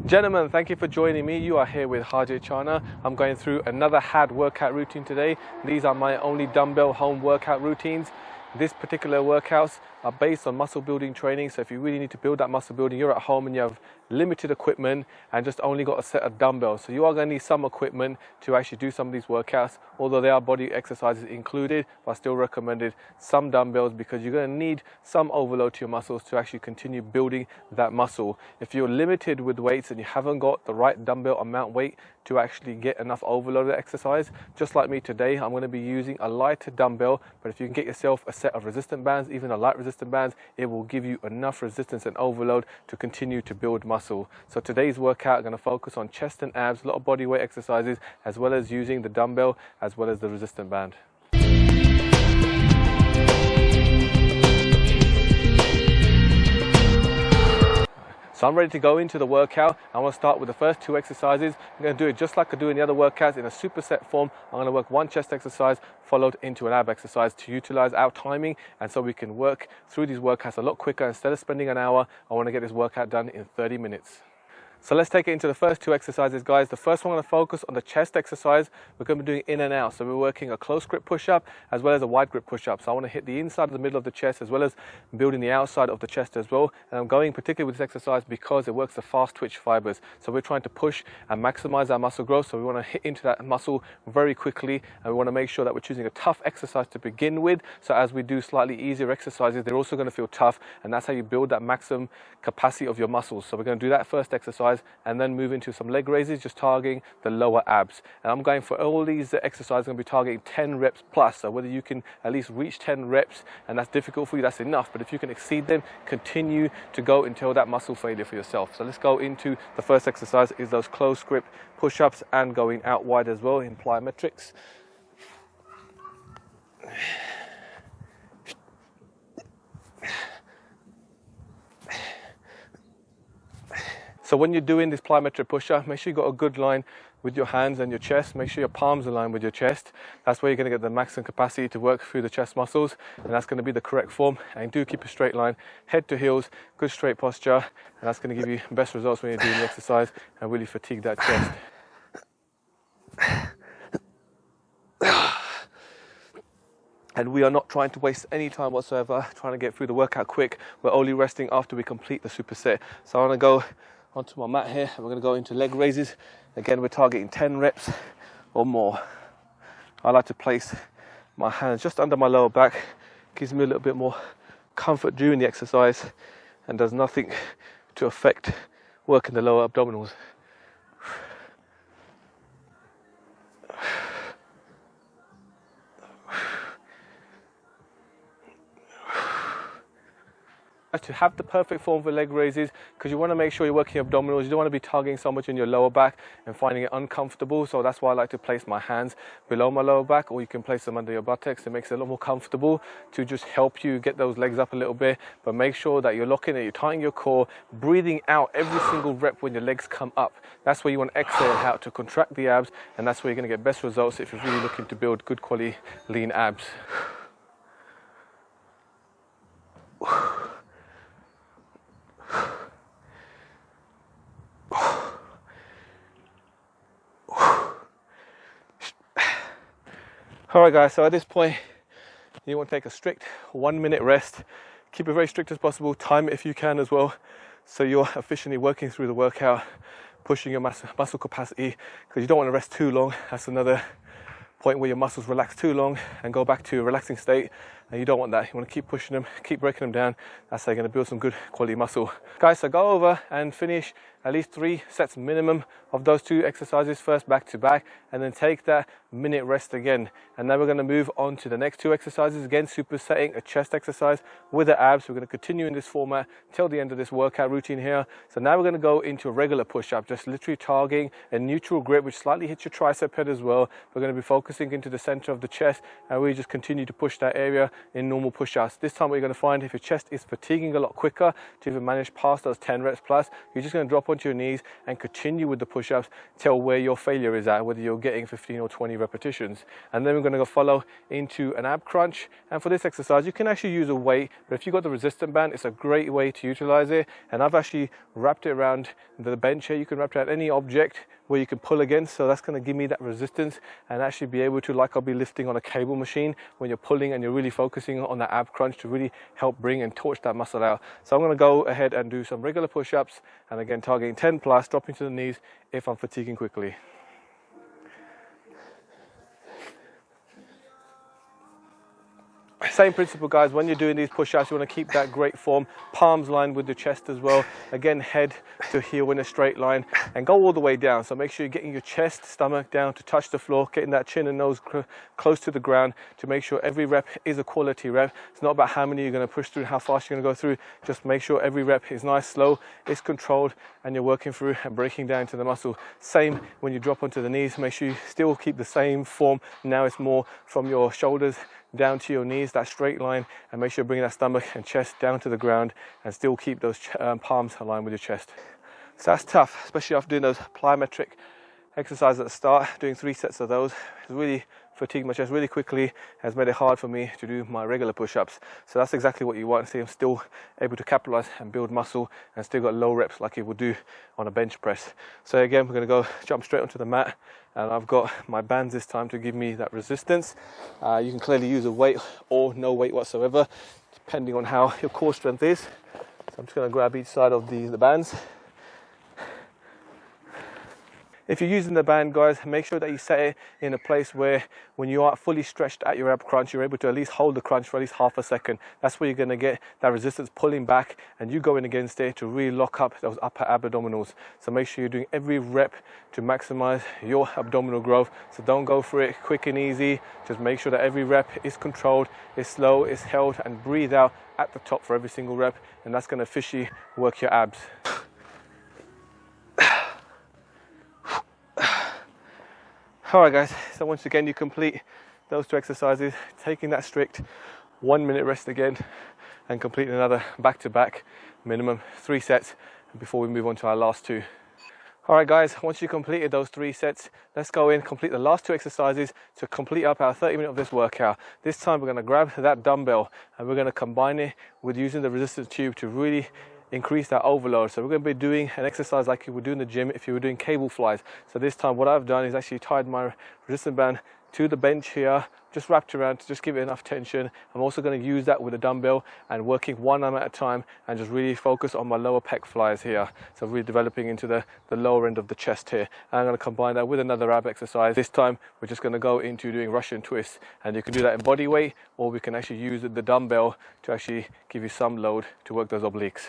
Gentlemen, thank you for joining me. You are here with Harjit Chana. I'm going through another HAD workout routine today. These are my only dumbbell home workout routines. This particular workouts are based on muscle building training. So if you really need to build that muscle building, you're at home and you have limited equipment and just only got a set of dumbbells. So you are going to need some equipment to actually do some of these workouts, although there are body exercises included, but I still recommended some dumbbells because you're going to need some overload to your muscles to actually continue building that muscle. If you're limited with weights and you haven't got the right dumbbell amount weight to actually get enough overload of exercise, just like me today, I'm going to be using a lighter dumbbell, but if you can get yourself a set of resistant bands, even a light resistant bands, it will give you enough resistance and overload to continue to build muscle. So today's workout, I'm going to focus on chest and abs, a lot of body weight exercises, as well as using the dumbbell, as well as the resistant band. So I'm ready to go into the workout. I want to start with the first two exercises. I'm going to do it just like I do in the other workouts in a superset form. I'm going to work one chest exercise followed into an ab exercise to utilize our timing, and so we can work through these workouts a lot quicker. Instead of spending an hour, I want to get this workout done in 30 minutes. So let's take it into the first two exercises, guys. The first one, I'm going to focus on the chest exercise. We're going to be doing in and out. So we're working a close grip push-up as well as a wide grip push-up. So I want to hit the inside of the middle of the chest as well as building the outside of the chest as well. And I'm going particularly with this exercise because it works the fast twitch fibers. So we're trying to push and maximize our muscle growth. So we want to hit into that muscle very quickly, and we want to make sure that we're choosing a tough exercise to begin with. So as we do slightly easier exercises, they're also going to feel tough, and that's how you build that maximum capacity of your muscles. So we're going to do that first exercise and then move into some leg raises, just targeting the lower abs. And I'm going for all these exercises, I'm going to be targeting 10 reps plus. So whether you can at least reach 10 reps and that's difficult for you, that's enough. But if you can exceed them, continue to go until that muscle failure for yourself. So let's go into the first exercise, is those close grip push-ups and going out wide as well in plyometrics. So when you're doing this plyometric push-up, make sure you've got a good line with your hands and your chest. Make sure your palms align with your chest. That's where you're going to get the maximum capacity to work through the chest muscles, and that's going to be the correct form. And do keep a straight line, head to heels, good straight posture, and that's going to give you best results when you're doing the exercise and really fatigue that chest. And we are not trying to waste any time whatsoever, trying to get through the workout quick. We're only resting after we complete the superset. So I want to go onto my mat here, and we're going to go into leg raises. Again, we're targeting 10 reps or more. I like to place my hands just under my lower back. Gives me a little bit more comfort during the exercise and does nothing to affect working the lower abdominals. To have the perfect form for leg raises, because you want to make sure you're working abdominals. You don't want to be targeting so much in your lower back and finding it uncomfortable. So that's why I like to place my hands below my lower back, or you can place them under your buttocks. It makes it a lot more comfortable to just help you get those legs up a little bit. But make sure that you're locking it, you're tightening your core, breathing out every single rep when your legs come up. That's where you want to exhale out to contract the abs, and that's where you're going to get best results if you're really looking to build good quality lean abs. Alright guys, so at this point you want to take a strict 1 minute rest. Keep it very strict as possible, time it if you can as well, so you're efficiently working through the workout, pushing your muscle capacity, because you don't want to rest too long. That's another point where your muscles relax too long and go back to a relaxing state, and you don't want that. You want to keep pushing them, keep breaking them down. That's how you're going to build some good quality muscle. Guys, so go over and finish at least 3 sets minimum of those 2 exercises first back to back, and then take that minute rest again. And then we're going to move on to the next 2 exercises. Again, supersetting a chest exercise with the abs. We're going to continue in this format till the end of this workout routine here. So now we're going to go into a regular push-up, just literally targeting a neutral grip, which slightly hits your tricep head as well. We're going to be focusing into the center of the chest, and we just continue to push that area in normal push-ups. This time what you're going to find, if your chest is fatiguing a lot quicker to even manage past those 10 reps plus, you're just going to drop onto your knees and continue with the push-ups till where your failure is at, whether you're getting 15 or 20 repetitions. And then we're going to go follow into an ab crunch. And for this exercise, you can actually use a weight, but if you've got the resistant band, it's a great way to utilize it. And I've actually wrapped it around the bench here. You can wrap it around any object where you can pull against, so that's going to give me that resistance and actually be able to, like I'll be lifting on a cable machine, when you're pulling and you're really focusing on that ab crunch to really help bring and torch that muscle out. So I'm going to go ahead and do some regular push-ups, and again targeting 10 plus, dropping to the knees if I'm fatiguing quickly. Same principle, guys. When you're doing these push-ups, you want to keep that great form, palms lined with the chest as well. Again, head to heel in a straight line and go all the way down. So make sure you're getting your chest, stomach down to touch the floor, getting that chin and nose close to the ground to make sure every rep is a quality rep. It's not about how many you're going to push through, how fast you're going to go through. Just make sure every rep is nice, slow, is controlled, and you're working through and breaking down to the muscle. Same when you drop onto the knees. Make sure you still keep the same form. Now it's more from your shoulders down to your knees, that straight line, and make sure you're bringing that stomach and chest down to the ground and still keep those palms aligned with your chest. So that's tough, especially after doing those plyometric exercises at the start. Doing 3 sets of those has really fatigued my chest really quickly, has made it hard for me to do my regular push-ups. So that's exactly what you want. See, I'm still able to capitalize and build muscle and still got low reps like you would do on a bench press. So again, we're going to go jump straight onto the mat, and I've got my bands this time to give me that resistance. You can clearly use a weight or no weight whatsoever, depending on how your core strength is. So I'm just going to grab each side of the bands. If you're using the band, guys, make sure that you set it in a place where when you are fully stretched at your ab crunch, you're able to at least hold the crunch for at least half a second. That's where you're going to get that resistance pulling back and you going against it to really lock up those upper abdominals. So make sure you're doing every rep to maximize your abdominal growth. So don't go for it quick and easy. Just make sure that every rep is controlled, is slow, is held, and breathe out at the top for every single rep. And that's going to officially work your abs. Alright guys, so once again you complete those 2 exercises, taking that strict 1 minute rest again and completing another back-to-back minimum 3 sets before we move on to our last 2. Alright guys, once you completed those 3 sets, let's go in, complete the last 2 exercises to complete up our 30 minutes of this workout. This time we're going to grab that dumbbell and we're going to combine it with using the resistance tube to really increase that overload. So we're going to be doing an exercise like you would do in the gym if you were doing cable flies. So this time what I've done is actually tied my resistance band to the bench here, just wrapped around to just give it enough tension. I'm also going to use that with a dumbbell and working one arm at a time and just really focus on my lower pec flies here. So really developing into the lower end of the chest here. And I'm going to combine that with another ab exercise. This time we're just going to go into doing Russian twists, and you can do that in body weight, or we can actually use the dumbbell to actually give you some load to work those obliques.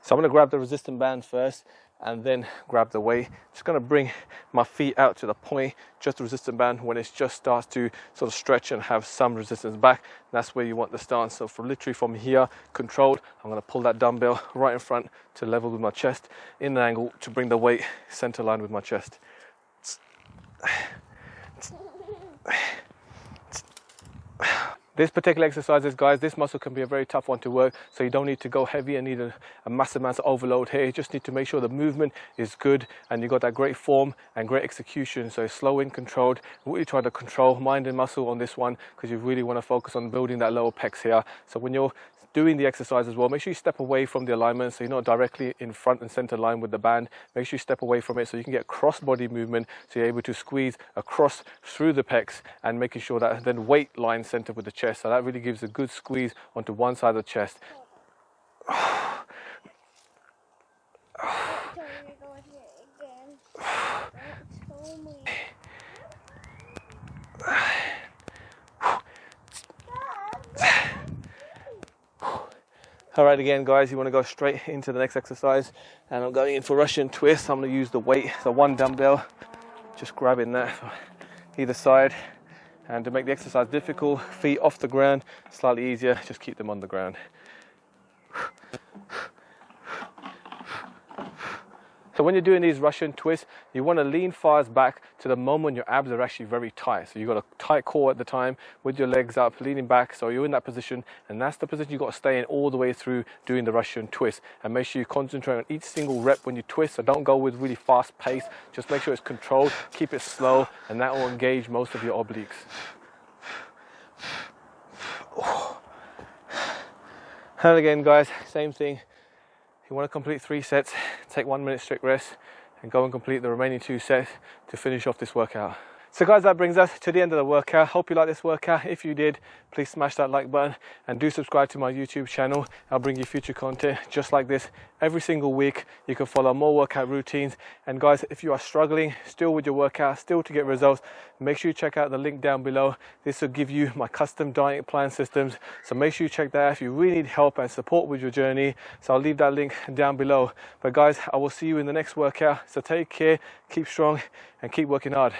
So I'm going to grab the resistance band first and then grab the weight. Just going to bring my feet out to the point, just the resistance band when it just starts to sort of stretch and have some resistance back. That's where you want the stance. So literally from here, controlled, I'm going to pull that dumbbell right in front to level with my chest in an angle to bring the weight center line with my chest. This particular exercises, guys, this muscle can be a very tough one to work, so you don't need to go heavy and need a massive amount of overload here. You just need to make sure the movement is good and you've got that great form and great execution. So slow and controlled. Really try to control mind and muscle on this one because you really want to focus on building that lower pecs here. So when you're doing the exercise as well, make sure you step away from the alignment so you're not directly in front and center line with the band. Make sure you step away from it so you can get cross body movement, so you're able to squeeze across through the pecs and making sure that then weight line center with the chest. So that really gives a good squeeze onto one side of the chest. All right, again, guys, you want to go straight into the next exercise, and I'm going in for Russian twist. I'm going to use the weight, so one dumbbell, just grabbing that from either side. And to make the exercise difficult, feet off the ground, slightly easier, just keep them on the ground. So when you're doing these Russian twists, you want to lean far back to the moment your abs are actually very tight. So you've got a tight core at the time with your legs up, leaning back. So you're in that position, and that's the position you've got to stay in all the way through doing the Russian twist. And make sure you concentrate on each single rep when you twist. So don't go with really fast pace. Just make sure it's controlled, keep it slow, and that will engage most of your obliques. And again, guys, same thing. You want to complete 3 sets, take 1 minute strict rest, and go and complete the remaining 2 sets to finish off this workout. So guys, that brings us to the end of the workout. Hope you liked this workout. If you did, please smash that like button and do subscribe to my YouTube channel. I'll bring you future content just like this every single week. You can follow more workout routines. And guys, if you are struggling still with your workout, still to get results, make sure you check out the link down below. This will give you my custom diet plan systems. So make sure you check that out if you really need help and support with your journey. So I'll leave that link down below. But guys, I will see you in the next workout. So take care, keep strong, and keep working hard.